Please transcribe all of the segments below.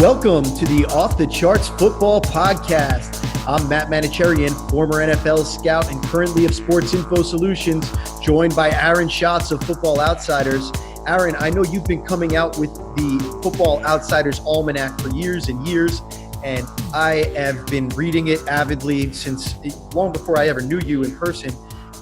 Welcome to the Off the Charts Football Podcast. I'm Matt Manocherian, former NFL scout and currently of Sports Info Solutions, joined by Aaron Schatz of Football Outsiders. Aaron, I know you've been coming out with the Football Outsiders Almanac for years and years, and I have been reading it avidly since long before I ever knew you in person.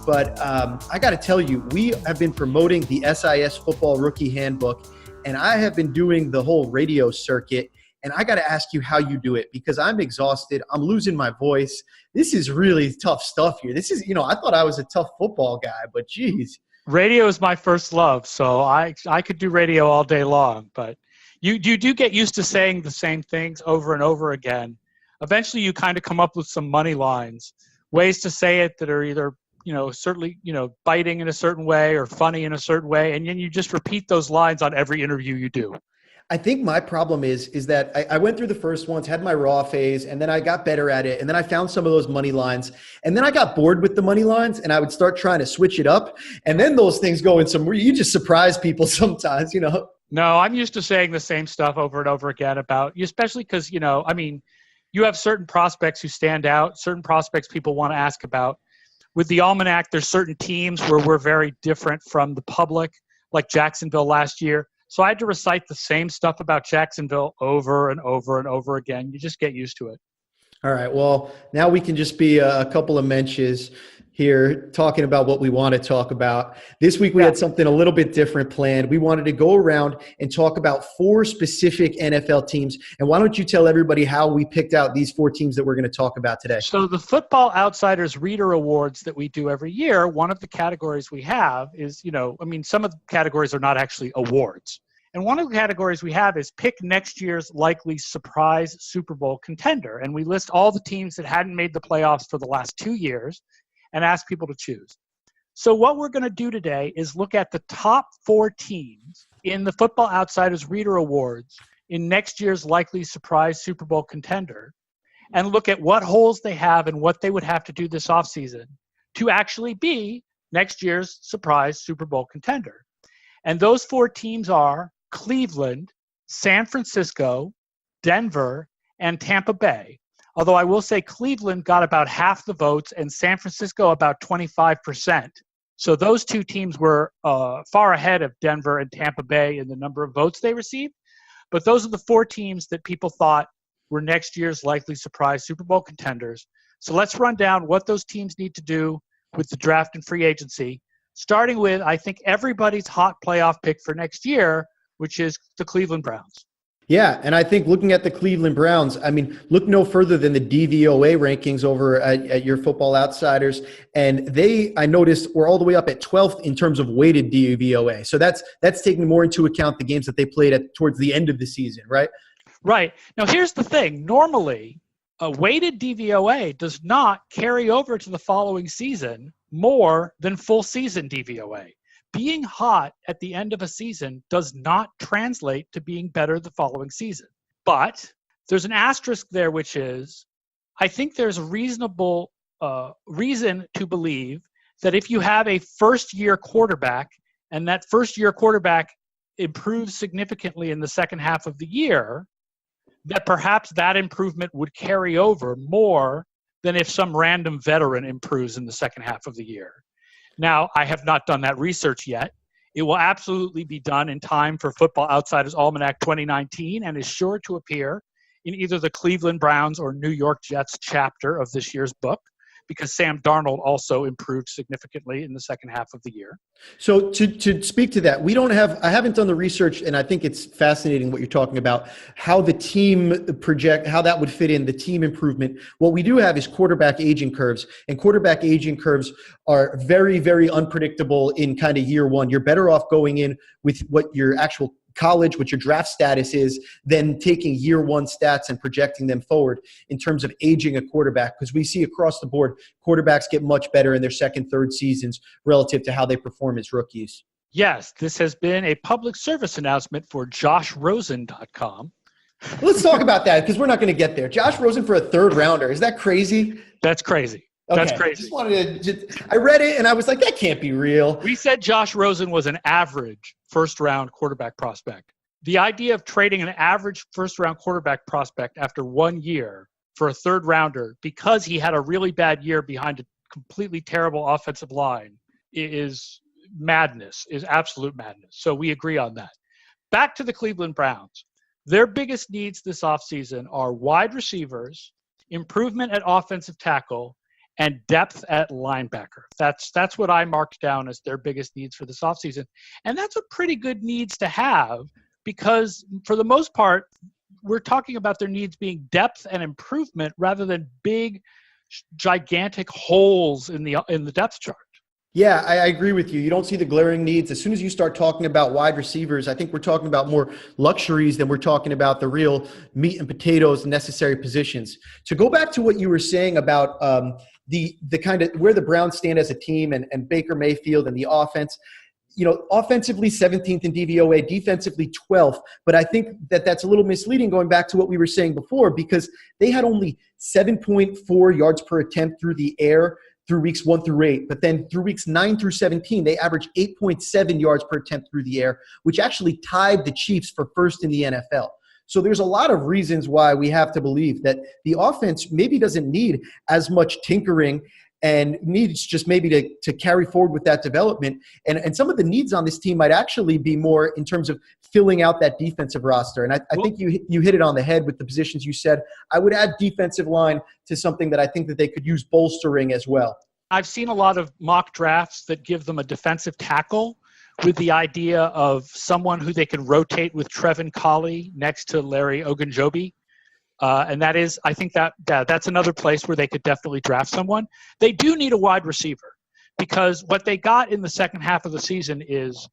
But I got to tell you, we have been promoting the SIS Football Rookie Handbook, and I have been doing the whole radio circuit. And I got to ask you how you do it because I'm exhausted. I'm losing my voice. This is really tough stuff here. This is, I thought I was a tough football guy, but geez. Radio is my first love, so I could do radio all day long. But you do get used to saying the same things over and over again. Eventually, you kind of come up with some money lines, ways to say it that are either, certainly, biting in a certain way or funny in a certain way, and then you just repeat those lines on every interview you do. I think my problem is that I went through the first ones, had my raw phase, and then I got better at it. And then I found some of those money lines. And then I got bored with the money lines, and I would start trying to switch it up. And then those things go in you just surprise people sometimes, No, I'm used to saying the same stuff over and over again about you, especially because, you have certain prospects who stand out, certain prospects people want to ask about. With the Almanac, there's certain teams where we're very different from the public, like Jacksonville last year. So I had to recite the same stuff about Jacksonville over and over and over again. You just get used to it. All right. Well, now we can just be a couple of mentions here talking about what we want to talk about. This week we had something a little bit different planned. We wanted to go around and talk about 4 specific NFL teams. And why don't you tell everybody how we picked out these 4 teams that we're going to talk about today? So the Football Outsiders Reader Awards that we do every year, one of the categories we have is, some of the categories are not actually awards. And one of the categories we have is pick next year's likely surprise Super Bowl contender. And we list all the teams that hadn't made the playoffs for the last 2 years and ask people to choose. So what we're going to do today is look at the top 4 teams in the Football Outsiders Reader Awards in next year's likely surprise Super Bowl contender and look at what holes they have and what they would have to do this offseason to actually be next year's surprise Super Bowl contender. And those 4 teams are Cleveland, San Francisco, Denver, and Tampa Bay. Although I will say Cleveland got about half the votes and San Francisco about 25%. So those 2 teams were far ahead of Denver and Tampa Bay in the number of votes they received. But those are the 4 teams that people thought were next year's likely surprise Super Bowl contenders. So let's run down what those teams need to do with the draft and free agency, starting with, I think, everybody's hot playoff pick for next year, which is the Cleveland Browns. Yeah, and I think looking at the Cleveland Browns, look no further than the DVOA rankings over at your Football Outsiders, and they, I noticed, were all the way up at 12th in terms of weighted DVOA. So that's taking more into account the games that they played towards the end of the season, right? Right. Now, here's the thing. Normally, a weighted DVOA does not carry over to the following season more than full season DVOA. Being hot at the end of a season does not translate to being better the following season. But there's an asterisk there, which is, I think there's a reasonable reason to believe that if you have a first-year quarterback and that first-year quarterback improves significantly in the second half of the year, that perhaps that improvement would carry over more than if some random veteran improves in the second half of the year. Now, I have not done that research yet. It will absolutely be done in time for Football Outsiders Almanac 2019 and is sure to appear in either the Cleveland Browns or New York Jets chapter of this year's book, because Sam Darnold also improved significantly in the second half of the year. So to speak to that, I haven't done the research, and I think it's fascinating what you're talking about, how the team how that would fit in, the team improvement. What we do have is quarterback aging curves, and quarterback aging curves are very, very unpredictable in kind of year one. You're better off going in with what your actual college, what your draft status is, than taking year one stats and projecting them forward in terms of aging a quarterback. Because we see across the board, quarterbacks get much better in their second, third seasons relative to how they perform as rookies. Yes, this has been a public service announcement for JoshRosen.com. Let's talk about that because we're not going to get there. Josh Rosen for a 3rd rounder. Is that crazy? That's crazy. Okay. That's crazy. I read it and I was like, that can't be real. We said Josh Rosen was an average first-round quarterback prospect. the idea of trading an average first-round quarterback prospect after 1 year for a third rounder because he had a really bad year behind a completely terrible offensive line is madness, is absolute madness. So we agree on that. Back to the Cleveland Browns. Their biggest needs this offseason are wide receivers, improvement at offensive tackle, and depth at linebacker. That's what I marked down as their biggest needs for this offseason. And that's a pretty good needs to have because for the most part, we're talking about their needs being depth and improvement rather than big, gigantic holes in the depth chart. Yeah, I agree with you. You don't see the glaring needs. As soon as you start talking about wide receivers, I think we're talking about more luxuries than we're talking about the real meat and potatoes, necessary positions. To go back to what you were saying about the kind of where the Browns stand as a team and Baker Mayfield and the offense, offensively 17th in DVOA, defensively 12th. But I think that's a little misleading going back to what we were saying before because they had only 7.4 yards per attempt through the air through weeks 1 through 8. But then through weeks 9 through 17, they averaged 8.7 yards per attempt through the air, which actually tied the Chiefs for first in the NFL. So there's a lot of reasons why we have to believe that the offense maybe doesn't need as much tinkering and needs just maybe to carry forward with that development. And some of the needs on this team might actually be more in terms of filling out that defensive roster. And I think you hit it on the head with the positions you said. I would add defensive line to something that I think that they could use bolstering as well. I've seen a lot of mock drafts that give them a defensive tackle with the idea of someone who they can rotate with Trevin Colley next to Larry Ogunjobi. And that is, I think that's another place where they could definitely draft someone. They do need a wide receiver because what they got in the second half of the season is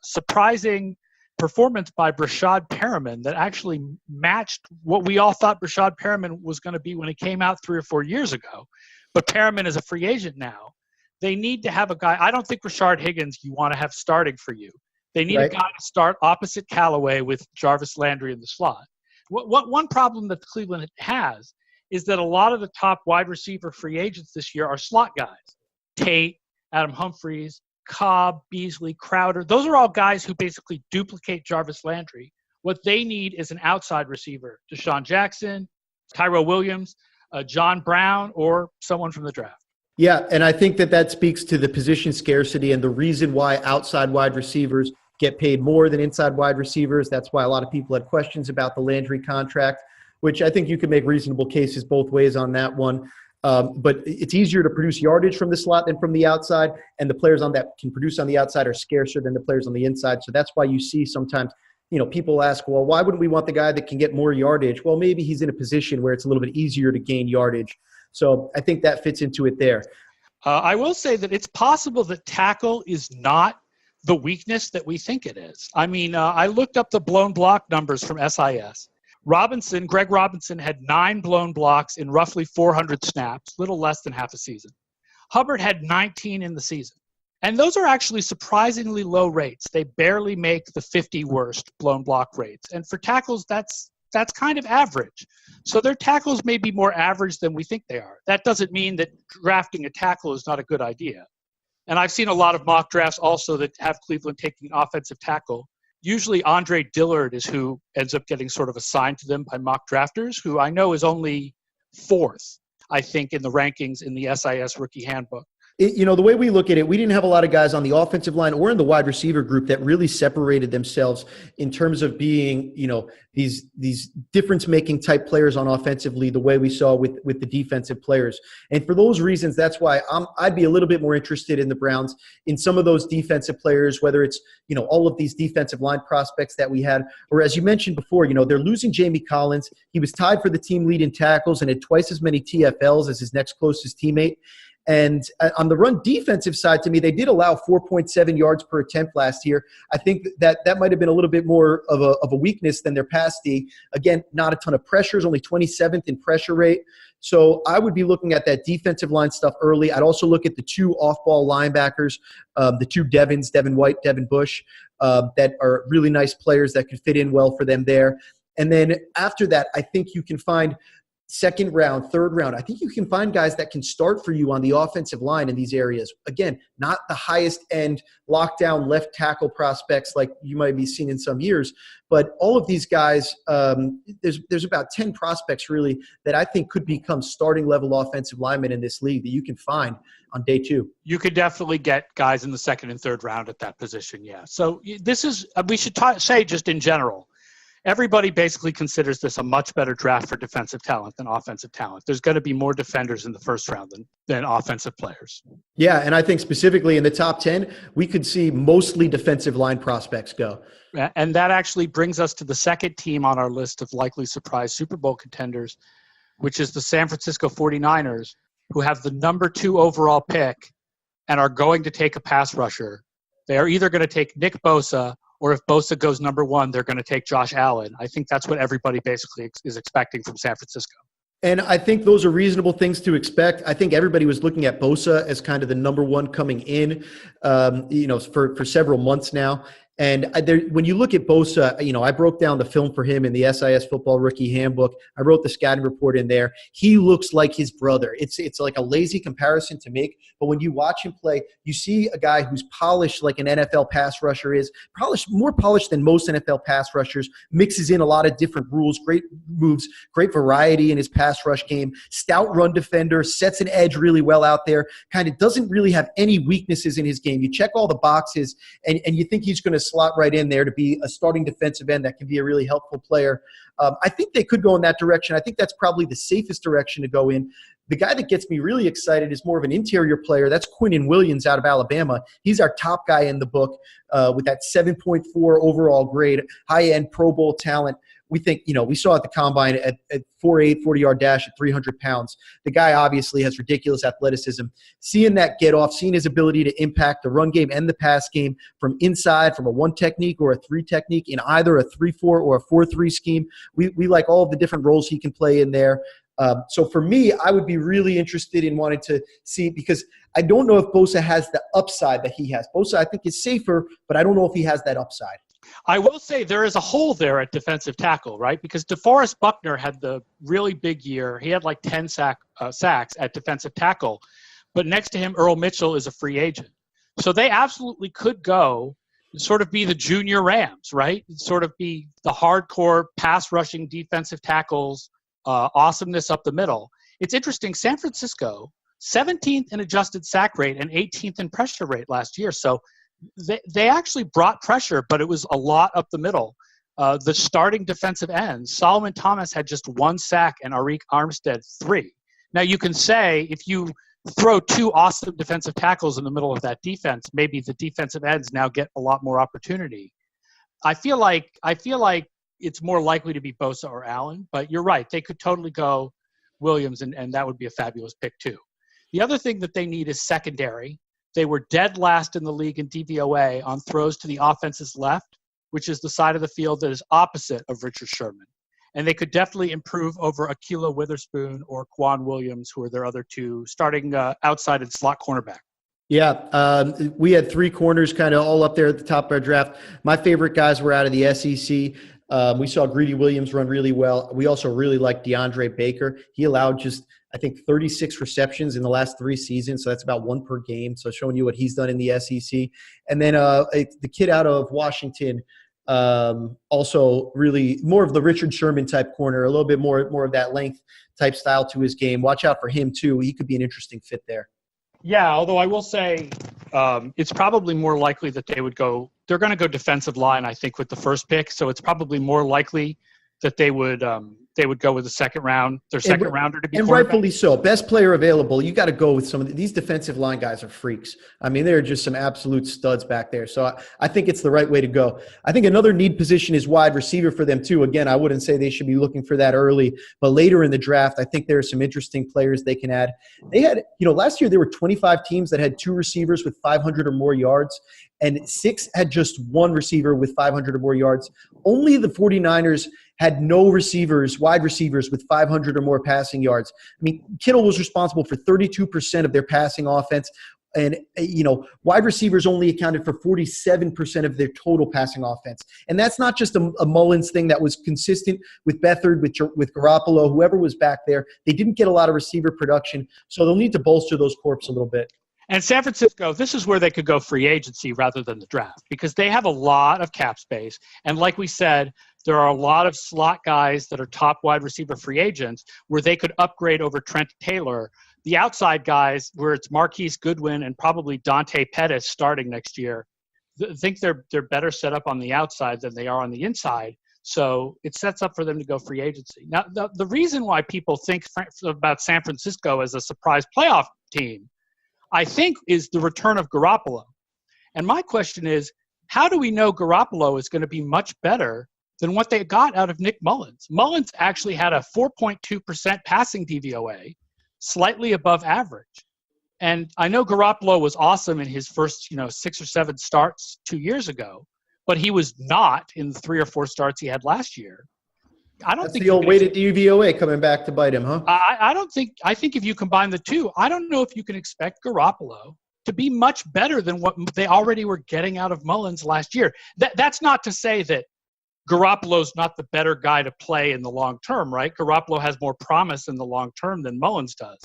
surprising performance by Brashad Perriman that actually matched what we all thought Brashad Perriman was going to be when he came out 3 or 4 years ago. But Perriman is a free agent now. They need to have a guy. I don't think Rashard Higgins you want to have starting for you. They need a guy to start opposite Callaway with Jarvis Landry in the slot. One problem that Cleveland has is that a lot of the top wide receiver free agents this year are slot guys. Tate, Adam Humphries, Cobb, Beasley, Crowder. Those are all guys who basically duplicate Jarvis Landry. What they need is an outside receiver. Deshaun Jackson, Tyrell Williams, John Brown, or someone from the draft. Yeah, and I think that speaks to the position scarcity and the reason why outside wide receivers get paid more than inside wide receivers. That's why a lot of people had questions about the Landry contract, which I think you can make reasonable cases both ways on that one. But it's easier to produce yardage from the slot than from the outside, and the players on that can produce on the outside are scarcer than the players on the inside. So that's why you see sometimes, people ask, well, why wouldn't we want the guy that can get more yardage? Well, maybe he's in a position where it's a little bit easier to gain yardage. So I think that fits into it there. I will say that it's possible that tackle is not the weakness that we think it is. I mean, I looked up the blown block numbers from SIS. Greg Robinson had 9 blown blocks in roughly 400 snaps, little less than half a season. Hubbard had 19 in the season. And those are actually surprisingly low rates. They barely make the 50 worst blown block rates. And for tackles, that's kind of average. So their tackles may be more average than we think they are. That doesn't mean that drafting a tackle is not a good idea. And I've seen a lot of mock drafts also that have Cleveland taking offensive tackle. Usually Andre Dillard is who ends up getting sort of assigned to them by mock drafters, who I know is only 4th, I think, in the rankings in the SIS rookie handbook. The way we look at it, we didn't have a lot of guys on the offensive line or in the wide receiver group that really separated themselves in terms of being, these difference-making type players on offensively the way we saw with the defensive players. And for those reasons, that's why I'd be a little bit more interested in the Browns in some of those defensive players, whether it's, all of these defensive line prospects that we had, or as you mentioned before, they're losing Jamie Collins. He was tied for the team lead in tackles and had twice as many TFLs as his next closest teammate. And on the run defensive side, to me, they did allow 4.7 yards per attempt last year. I think that might have been a little bit more of a weakness than their pass D. Again, not a ton of pressures, only 27th in pressure rate. So I would be looking at that defensive line stuff early. I'd also look at the 2 off-ball linebackers, the 2 Devins, Devin White, Devin Bush, that are really nice players that could fit in well for them there. And then after that, I think you can find second round, third round. I think you can find guys that can start for you on the offensive line in these areas. Again, not the highest end lockdown left tackle prospects like you might be seeing in some years, but all of these guys, there's about 10 prospects really that I think could become starting level offensive linemen in this league that you can find on day two. You could definitely get guys in the second and third round at that position. Yeah. So this is, we should say just in general, everybody basically considers this a much better draft for defensive talent than offensive talent. There's going to be more defenders in the first round than offensive players. Yeah, and I think specifically in the top 10, we could see mostly defensive line prospects go. And that actually brings us to the second team on our list of likely surprise Super Bowl contenders, which is the San Francisco 49ers, who have the number 2 overall pick and are going to take a pass rusher. They are either going to take Nick Bosa, or if Bosa goes number 1, they're going to take Josh Allen. I think that's what everybody basically is expecting from San Francisco. And I think those are reasonable things to expect. I think everybody was looking at Bosa as kind of the number 1 coming in, for several months now. And when you look at Bosa, I broke down the film for him in the SIS Football Rookie Handbook. I wrote the scouting report in there. He looks like his brother. It's like a lazy comparison to make, but when you watch him play, you see a guy who's polished like an NFL pass rusher is, more polished than most NFL pass rushers, mixes in a lot of different rules, great moves, great variety in his pass rush game, stout run defender, sets an edge really well out there, kind of doesn't really have any weaknesses in his game. You check all the boxes, and you think he's going to slot right in there to be a starting defensive end that can be a really helpful player. I think they could go in that direction. I think that's probably the safest direction to go in. The guy that gets me really excited is more of an interior player. That's Quinnen Williams out of Alabama. He's our top guy in the book with that 7.4 overall grade, high-end Pro Bowl talent. We think, we saw at the combine at 4.8, 40-yard dash at 300 pounds. The guy obviously has ridiculous athleticism. Seeing that get off, seeing his ability to impact the run game and the pass game from inside, from a 1 technique or a 3 technique in either a 3-4 or a 4-3 scheme. We like all of the different roles he can play in there. So for me, I would be really interested in wanting to see, because I don't know if Bosa has the upside that he has. Bosa, I think, is safer, but I don't know if he has that upside. I will say there is a hole there at defensive tackle, right? Because DeForest Buckner had the really big year. He had like 10 sacks at defensive tackle. But next to him, Earl Mitchell is a free agent. So they absolutely could go and sort of be the junior Rams, right? Sort of be the hardcore pass rushing defensive tackles, awesomeness up the middle. It's interesting. San Francisco, 17th in adjusted sack rate and 18th in pressure rate last year. So they actually brought pressure, but it was a lot up the middle. The starting defensive ends, Solomon Thomas had just 1 sack and Arik Armstead 3. Now you can say if you throw 2 awesome defensive tackles in the middle of that defense, maybe the defensive ends now get a lot more opportunity. I feel like it's more likely to be Bosa or Allen, but you're right. They could totally go Williams, and that would be a fabulous pick too. The other thing that they need is secondary. They were dead last in the league in DVOA on throws to the offense's left, which is the side of the field that is opposite of Richard Sherman. And they could definitely improve over Akila Witherspoon or Quan Williams, who are their other 2 starting outside and slot cornerback. Yeah, we had 3 corners kind of all up there at the top of our draft. My favorite guys were out of the SEC. We saw Greedy Williams run really well. We also really liked DeAndre Baker. He allowed just, I think, 36 receptions in the last 3 seasons, so that's about 1 per game. So showing you what he's done in the SEC. And then the kid out of Washington, also really more of the Richard Sherman type corner, a little bit more of that length type style to his game. Watch out for him too. He could be an interesting fit there. Yeah, although I will say it's probably more likely that they're going to go defensive line, I think, with the first pick. So it's probably more likely that they would go with the second round, their second rounder to be and rightfully so. Best player available. You got to go with some of these defensive line guys are freaks. I mean, they're just some absolute studs back there. So I think it's the right way to go. I think another need position is wide receiver for them too. Again, I wouldn't say they should be looking for that early, but later in the draft, I think there are some interesting players they can add. They had, last year there were 25 teams that had 2 receivers with 500 or more yards, and 6 had just 1 receiver with 500 or more yards. Only the 49ers had no receivers, wide receivers with 500 or more passing yards. I mean, Kittle was responsible for 32% of their passing offense. And, wide receivers only accounted for 47% of their total passing offense. And that's not just a Mullins thing that was consistent with Beathard, with Garoppolo, whoever was back there. They didn't get a lot of receiver production, so they'll need to bolster those corps a little bit. And San Francisco, this is where they could go free agency rather than the draft, because they have a lot of cap space. And like we said, there are a lot of slot guys that are top wide receiver free agents where they could upgrade over Trent Taylor. The outside guys, where it's Marquise Goodwin and probably Dante Pettis starting next year, I think they're better set up on the outside than they are on the inside. So it sets up for them to go free agency. Now, the reason why people think about San Francisco as a surprise playoff team, I think, is the return of Garoppolo. And my question is, how do we know Garoppolo is going to be much better than what they got out of Nick Mullins? Mullins actually had a 4.2% passing DVOA, slightly above average. And I know Garoppolo was awesome in his first, 6 or 7 starts 2 years ago, but he was not in the 3 or 4 starts he had last year. That's the old weighted DVOA coming back to bite him, huh? I think if you combine the two, I don't know if you can expect Garoppolo to be much better than what they already were getting out of Mullins last year. That's not to say that Garoppolo's not the better guy to play in the long term, right? Garoppolo has more promise in the long term than Mullins does.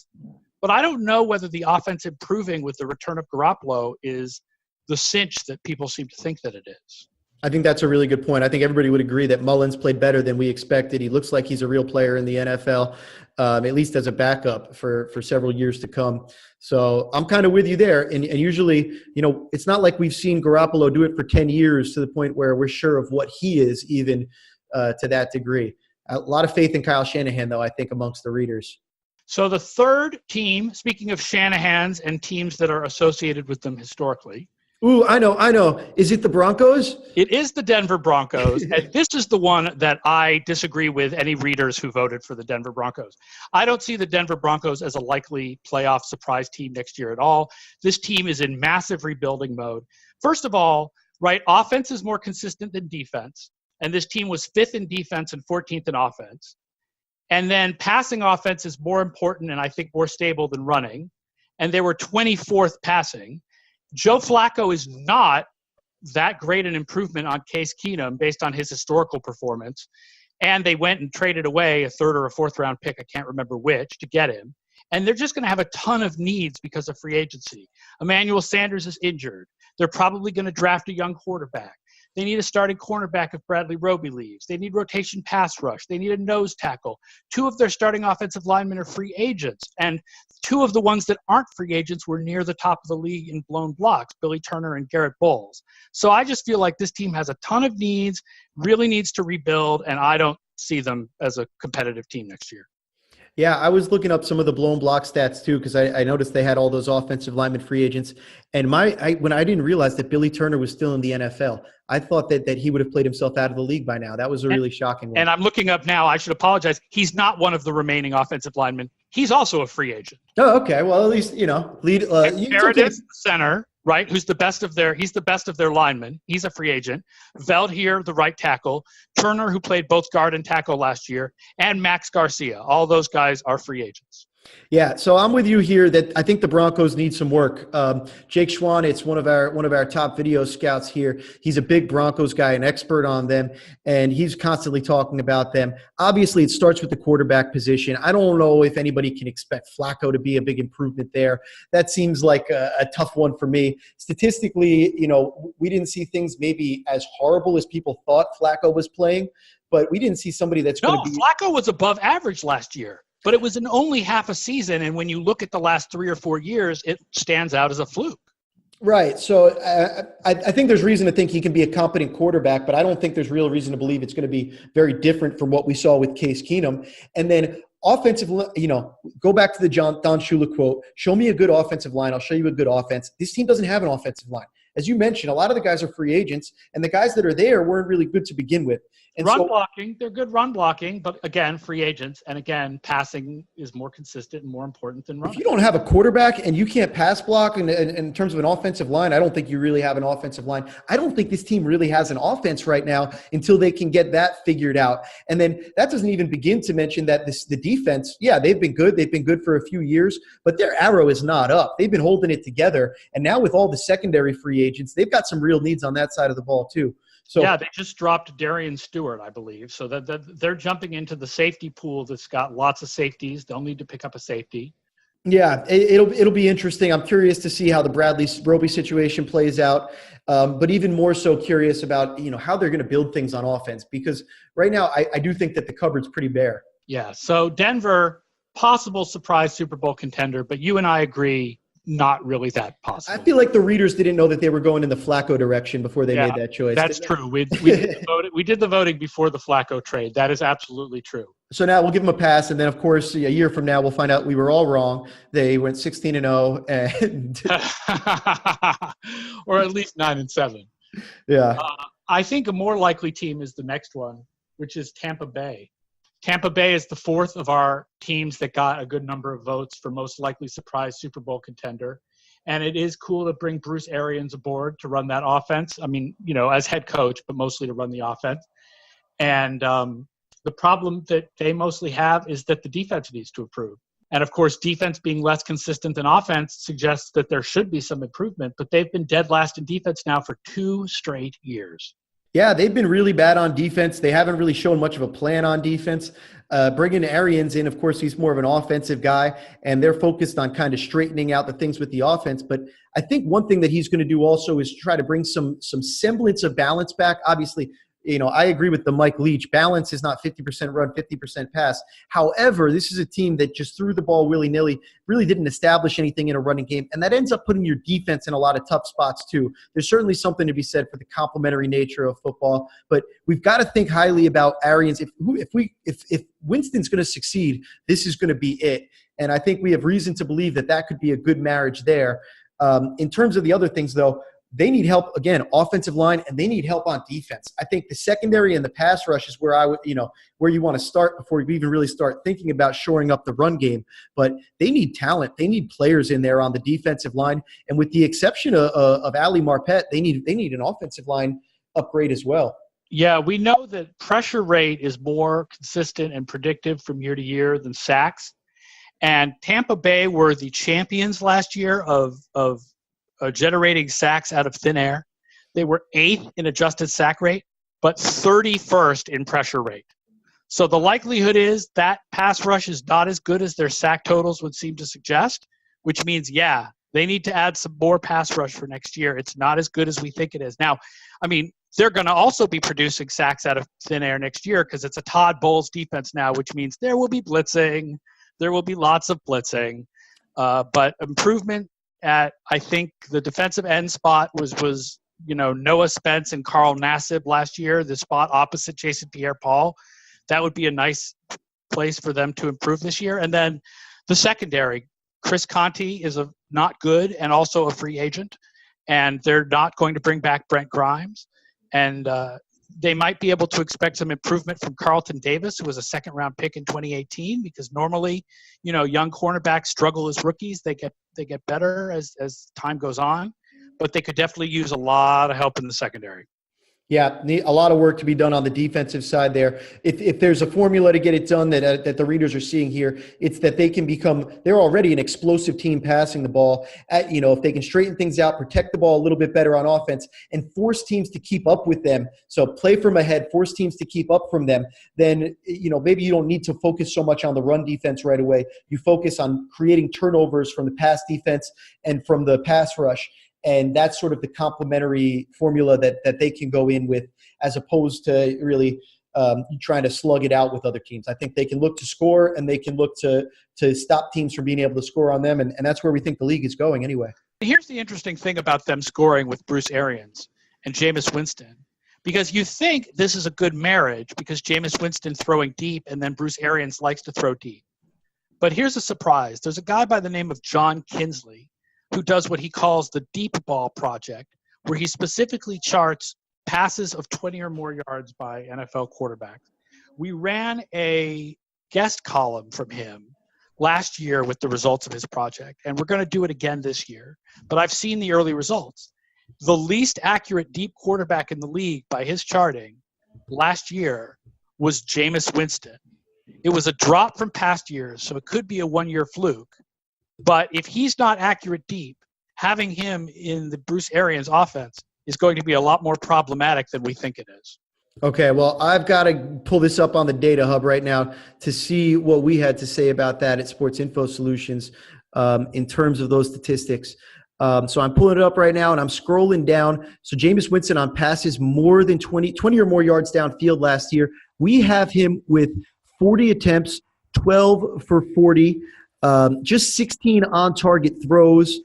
But I don't know whether the offense improving with the return of Garoppolo is the cinch that people seem to think that it is. I think that's a really good point. I think everybody would agree that Mullins played better than we expected. He looks like he's a real player in the NFL, at least as a backup for several years to come. So I'm kind of with you there. And usually, it's not like we've seen Garoppolo do it for 10 years to the point where we're sure of what he is even to that degree. A lot of faith in Kyle Shanahan, though, I think, amongst the readers. So the third team, speaking of Shanahan's and teams that are associated with them historically. Ooh, I know. Is it the Broncos? It is the Denver Broncos. And this is the one that I disagree with any readers who voted for the Denver Broncos. I don't see the Denver Broncos as a likely playoff surprise team next year at all. This team is in massive rebuilding mode. First of all, right, offense is more consistent than defense. And this team was 5th in defense and 14th in offense. And then passing offense is more important and I think more stable than running. And they were 24th passing. Joe Flacco is not that great an improvement on Case Keenum based on his historical performance. And they went and traded away a 3rd or a 4th round pick, I can't remember which, to get him. And they're just going to have a ton of needs because of free agency. Emmanuel Sanders is injured. They're probably going to draft a young quarterback. They need a starting cornerback if Bradley Roby leaves. They need rotation pass rush. They need a nose tackle. 2 of their starting offensive linemen are free agents. And 2 of the ones that aren't free agents were near the top of the league in blown blocks, Billy Turner and Garrett Bowles. So I just feel like this team has a ton of needs, really needs to rebuild, and I don't see them as a competitive team next year. Yeah, I was looking up some of the blown block stats too because I noticed they had all those offensive lineman free agents. And when I didn't realize that Billy Turner was still in the NFL, I thought that he would have played himself out of the league by now. That was a really shocking one. And I'm looking up now. I should apologize. He's not one of the remaining offensive linemen. He's also a free agent. Oh, okay. Well, at least lead. Meredith, the center, right? He's the best of their linemen. He's a free agent. Veldheer, the right tackle. Turner, who played both guard and tackle last year, and Max Garcia. All those guys are free agents. Yeah, so I'm with you here that I think the Broncos need some work. Jake Schwan, it's one of our top video scouts here. He's a big Broncos guy, an expert on them, and he's constantly talking about them. Obviously, it starts with the quarterback position. I don't know if anybody can expect Flacco to be a big improvement there. That seems like a tough one for me. Statistically, we didn't see things maybe as horrible as people thought Flacco was playing, but we didn't see somebody that's going to be – Flacco was above average last year. But it was in only half a season, and when you look at the last 3 or 4 years, it stands out as a fluke. Right. So I think there's reason to think he can be a competent quarterback, but I don't think there's real reason to believe it's going to be very different from what we saw with Case Keenum. And then offensive, go back to the Don Shula quote, show me a good offensive line, I'll show you a good offense. This team doesn't have an offensive line. As you mentioned, a lot of the guys are free agents, and the guys that are there weren't really good to begin with. And Run so blocking, they're good run blocking, but again, free agents. And again, passing is more consistent and more important than if running. you don't have a quarterback and you can't pass block in terms of an offensive line, I don't think you really have an offensive line. I don't think this team really has an offense right now until they can get that figured out. And then that doesn't even begin to mention that the defense, yeah, they've been good. They've been good for a few years, but their arrow is not up. They've been holding it together. And now with all the secondary free agents, they've got some real needs on that side of the ball too. So yeah, they just dropped Darian Stewart, I believe. So that they're jumping into the safety pool that's got lots of safeties. They'll need to pick up a safety. yeah, it'll be interesting. I'm curious to see how the Bradley Roby situation plays out, but even more so curious about how they're going to build things on offense, because right now I do think that the cupboard's pretty bare. Yeah. So Denver, possible surprise Super Bowl contender, but you and I agree, not really that possible. I feel like the readers didn't know that they were going in the Flacco direction before they made that choice. That's true. We did the voting before the Flacco trade. That is absolutely true. So now we'll give them a pass, and then of course a year from now we'll find out we were all wrong. They went 16-0, and or at least 9-7. Yeah. I think a more likely team is the next one, which is Tampa Bay. Tampa Bay is the fourth of our teams that got a good number of votes for most likely surprise Super Bowl contender. And it is cool to bring Bruce Arians aboard to run that offense. I mean, as head coach, but mostly to run the offense. And the problem that they mostly have is that the defense needs to improve. And of course, defense being less consistent than offense suggests that there should be some improvement, but they've been dead last in defense now for 2 straight years. Yeah, they've been really bad on defense. They haven't really shown much of a plan on defense. Bringing Arians in, of course, he's more of an offensive guy, and they're focused on kind of straightening out the things with the offense. But I think one thing that he's going to do also is try to bring some semblance of balance back. Obviously, I agree with the Mike Leach. Balance is not 50% run, 50% pass. However, this is a team that just threw the ball willy-nilly, really didn't establish anything in a running game, and that ends up putting your defense in a lot of tough spots too. There's certainly something to be said for the complementary nature of football, but we've got to think highly about Arians. If Winston's going to succeed, this is going to be it, and I think we have reason to believe that could be a good marriage there. In terms of the other things, though, they need help, again, offensive line, and they need help on defense. I think the secondary and the pass rush is where where you want to start before you even really start thinking about shoring up the run game. But they need talent. They need players in there on the defensive line. And with the exception of Ali Marpet, they need an offensive line upgrade as well. Yeah, we know that pressure rate is more consistent and predictive from year to year than sacks. And Tampa Bay were the champions last year of generating sacks out of thin air. They were 8th in adjusted sack rate, but 31st in pressure rate. So the likelihood is that pass rush is not as good as their sack totals would seem to suggest, which means, yeah, they need to add some more pass rush for next year. It's not as good as we think it is. Now, I mean, they're going to also be producing sacks out of thin air next year because it's a Todd Bowles defense now, which means there will be blitzing. There will be lots of blitzing. But improvement at, I think, the defensive end spot was Noah Spence and Carl Nassib last year, the spot opposite Jason Pierre-Paul. That would be a nice place for them to improve this year. And then the secondary, Chris Conte is not good and also a free agent, and they're not going to bring back Brent Grimes. And they might be able to expect some improvement from Carlton Davis, who was a second-round pick in 2018, because normally, young cornerbacks struggle as rookies. They get better as time goes on, but they could definitely use a lot of help in the secondary. Yeah, a lot of work to be done on the defensive side there. If there's a formula to get it done that the readers are seeing here, it's that they're already an explosive team passing the ball. If they can straighten things out, protect the ball a little bit better on offense, and force teams to keep up with them. So play from ahead, force teams to keep up from them. Then maybe you don't need to focus so much on the run defense right away. You focus on creating turnovers from the pass defense and from the pass rush. And that's sort of the complementary formula that they can go in with, as opposed to really trying to slug it out with other teams. I think they can look to score, and they can look to stop teams from being able to score on them. And that's where we think the league is going anyway. Here's the interesting thing about them scoring with Bruce Arians and Jameis Winston, because you think this is a good marriage because Jameis Winston throwing deep and then Bruce Arians likes to throw deep. But here's a surprise. There's a guy by the name of John Kinsley who does what he calls the Deep Ball Project, where he specifically charts passes of 20 or more yards by NFL quarterbacks. We ran a guest column from him last year with the results of his project, and we're going to do it again this year. But I've seen the early results. The least accurate deep quarterback in the league by his charting last year was Jameis Winston. It was a drop from past years, so it could be a one-year fluke. But if he's not accurate deep, having him in the Bruce Arians offense is going to be a lot more problematic than we think it is. Okay, well, I've got to pull this up on the Data Hub right now to see what we had to say about that at Sports Info Solutions in terms of those statistics. So I'm pulling it up right now, and I'm scrolling down. So Jameis Winston on passes more than 20 or more yards downfield last year. We have him with 40 attempts, 12 for 40, just 16 on-target throws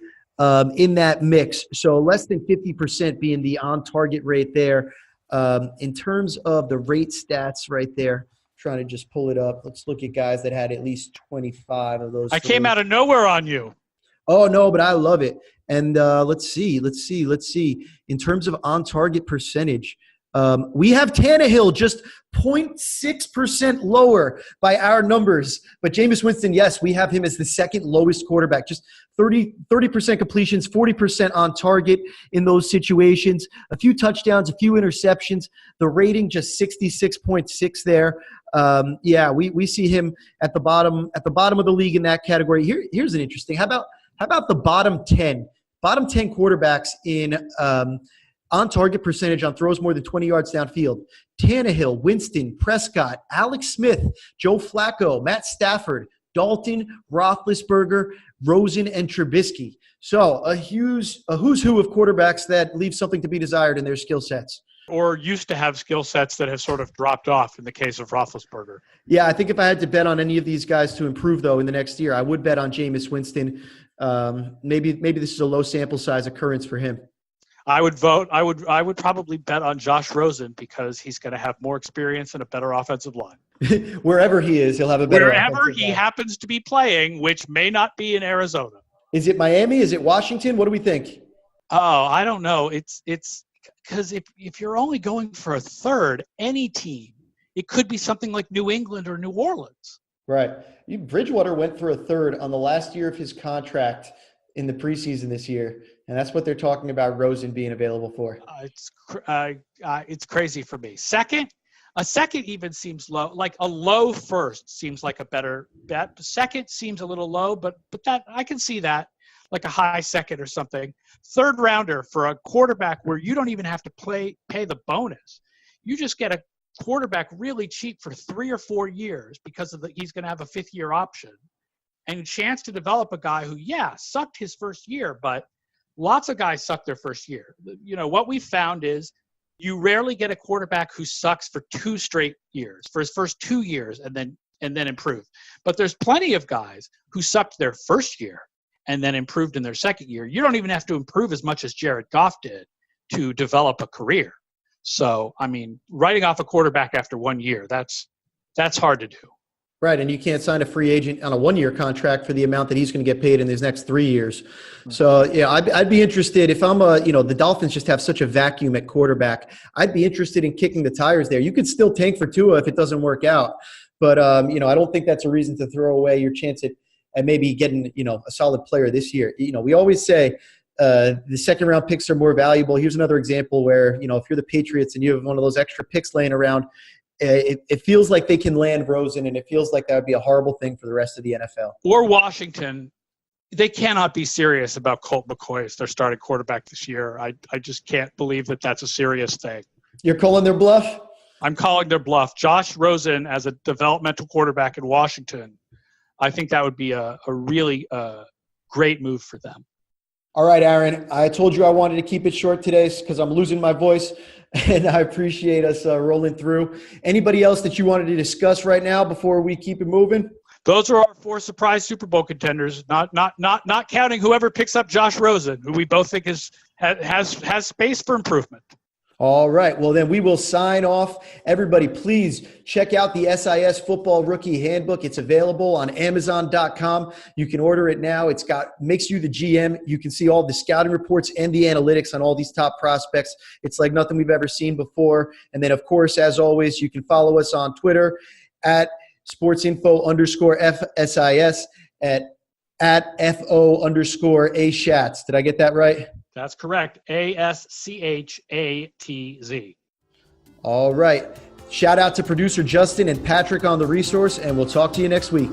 in that mix. So less than 50% being the on-target rate there. In terms of the rate stats right there, trying to just pull it up. Let's look at guys that had at least 25 of those. I came out of nowhere on you. Oh, no, but I love it. And let's see. In terms of on-target percentage, we have Tannehill just 0.6% lower by our numbers. But Jameis Winston, yes, we have him as the second lowest quarterback. Just 30% completions, 40% on target in those situations. A few touchdowns, a few interceptions. The rating just 66.6 there. We see him at the bottom of the league in that category. Here's an interesting. How about the bottom 10? Bottom 10 quarterbacks in on-target percentage on throws more than 20 yards downfield. Tannehill, Winston, Prescott, Alex Smith, Joe Flacco, Matt Stafford, Dalton, Roethlisberger, Rosen, and Trubisky. So a who's who of quarterbacks that leave something to be desired in their skill sets. Or used to have skill sets that have sort of dropped off in the case of Roethlisberger. Yeah, I think if I had to bet on any of these guys to improve, though, in the next year, I would bet on Jameis Winston. Maybe this is a low sample size occurrence for him. I would probably bet on Josh Rosen because he's going to have more experience and a better offensive line. Wherever he is, he'll have a better Wherever he happens to be playing, which may not be in Arizona. Is it Miami? Is it Washington? What do we think? Oh, I don't know. It's because if you're only going for a third, any team, it could be something like New England or New Orleans. Right. Bridgewater went for a third on the last year of his contract in the preseason this year, and that's what they're talking about Rosen being available for. It's crazy for me. A second even seems low. Like a low first seems like a better bet. The second seems a little low, but that I can see that, like a high second or something. Third rounder for a quarterback where you don't even have to pay the bonus. You just get a quarterback really cheap for 3 or 4 years because he's going to have a 5th-year option. And a chance to develop a guy who, sucked his first year, but lots of guys suck their first year. You know, what we found is you rarely get a quarterback who sucks for 2 straight years, for his first 2 years, and then improve. But there's plenty of guys who sucked their first year and then improved in their second year. You don't even have to improve as much as Jared Goff did to develop a career. So, I mean, writing off a quarterback after 1 year, that's hard to do. Right, and you can't sign a free agent on a 1-year contract for the amount that he's going to get paid in his next 3 years. So, I'd be interested if I'm the Dolphins just have such a vacuum at quarterback. I'd be interested in kicking the tires there. You could still tank for Tua if it doesn't work out, but I don't think that's a reason to throw away your chance at maybe getting a solid player this year. We always say the second-round picks are more valuable. Here's another example where if you're the Patriots and you have one of those extra picks laying around. It feels like they can land Rosen, and it feels like that would be a horrible thing for the rest of the NFL. Or Washington. They cannot be serious about Colt McCoy as their starting quarterback this year. I just can't believe that that's a serious thing. You're calling their bluff? I'm calling their bluff. Josh Rosen as a developmental quarterback in Washington, I think that would be a really great move for them. All right, Aaron, I told you I wanted to keep it short today because I'm losing my voice, and I appreciate us rolling through. Anybody else that you wanted to discuss right now before we keep it moving? Those are our 4 surprise Super Bowl contenders, not counting whoever picks up Josh Rosen, who we both think has space for improvement. All right. Well, then we will sign off. Everybody, please check out the SIS Football Rookie Handbook. It's available on Amazon.com. You can order it now. Makes you the GM. You can see all the scouting reports and the analytics on all these top prospects. It's like nothing we've ever seen before. And then, of course, as always, you can follow us on Twitter at sportsinfo_FSIS at FO_A Schatz. Did I get that right? That's correct. ASCHATZ. All right. Shout out to producer Justin and Patrick on the resource, and we'll talk to you next week.